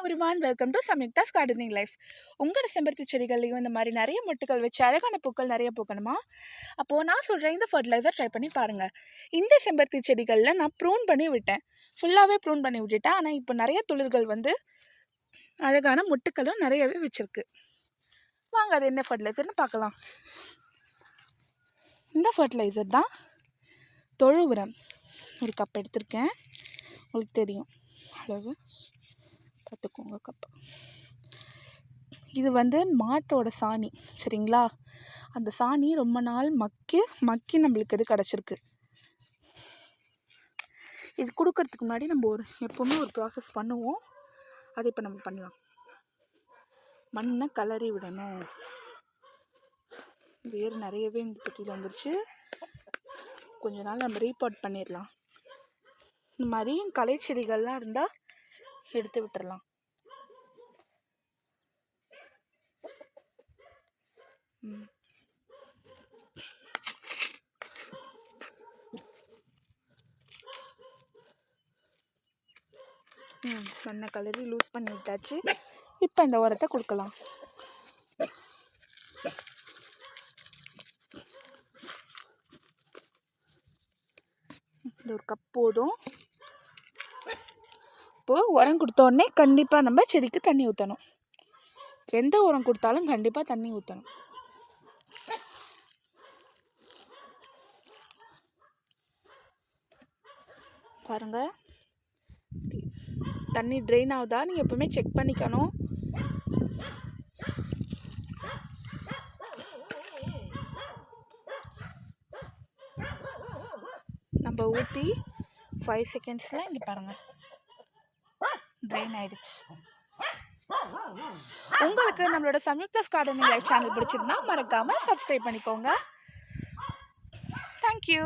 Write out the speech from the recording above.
Everyone, welcome to Samyuktha's gardening life. உங்களோட செம்பருத்தி செடிகள்லையும் இந்த மாதிரி நிறைய மொட்டுகள் வச்சு அழகான பூக்கள் நிறைய பூக்கணுமா? அப்போது நான் சொல்கிறேன், இந்த ஃபர்டிலைசர் ட்ரை பண்ணி பாருங்கள். இந்த செம்பருத்தி செடிகளில் நான் ப்ரூன் பண்ணி விட்டேன், ஃபுல்லாகவே ப்ரூன் பண்ணி விட்டுட்டேன். ஆனால் இப்போ நிறைய துளிர்கள் வந்து அழகான மொட்டுக்களும் நிறையவே வச்சுருக்கு. வாங்க அது என்ன ஃபர்டிலைசர்னு பார்க்கலாம். இந்த ஃபர்டிலைசர் தான் தொழு உரம். ஒரு கப் எடுத்திருக்கேன், உங்களுக்கு தெரியும் அளவு, பார்த்துக்கோங்க கப்பு. இது வந்து மாட்டோட சாணி, சரிங்களா? அந்த சாணி ரொம்ப நாள் மக்கி நம்மளுக்கு இது கிடச்சிருக்கு. இது கொடுக்கறதுக்கு முன்னாடி நம்ம எப்போவுமே ஒரு ப்ராசஸ் பண்ணுவோம். அது இப்போ நம்ம பண்ணலாம். மண்ணை கலரி விடணும். வேறு நிறையவே இந்த தொட்டியில் வந்துருச்சு. கொஞ்ச நாள் நம்ம ரீபாட் பண்ணிடலாம். இந்த மாதிரி களை செடிகள்லாம் இருந்தால் எடுத்து விட்டுறலாம். மண்ணை கலரி லூஸ் பண்ணி விட்டாச்சு. இப்போ இந்த உரத்தை கொடுக்கலாம். இந்த ஒரு கப் போதும். இப்போது உரம் கொடுத்த உடனே கண்டிப்பாக நம்ம செடிக்கு தண்ணி ஊற்றணும். எந்த உரம் கொடுத்தாலும் கண்டிப்பாக தண்ணி ஊற்றணும். பாருங்க, தண்ணி ட்ரெயின் ஆகுதா நீங்கள் எப்பவுமே செக் பண்ணிக்கணும். நம்ம ஊற்றி 5 செகண்ட்ஸில் இங்கே பாருங்கள் ட்ரெயின் ஆகிடுச்சு. உங்களுக்கு நம்மளோட சம்யுக்தாஸ் கார்டனிங் லைஃப் சேனல் பிடிச்சிருந்தா மறக்காமல் சப்ஸ்கிரைப் பண்ணிக்கோங்க. தேங்க்யூ.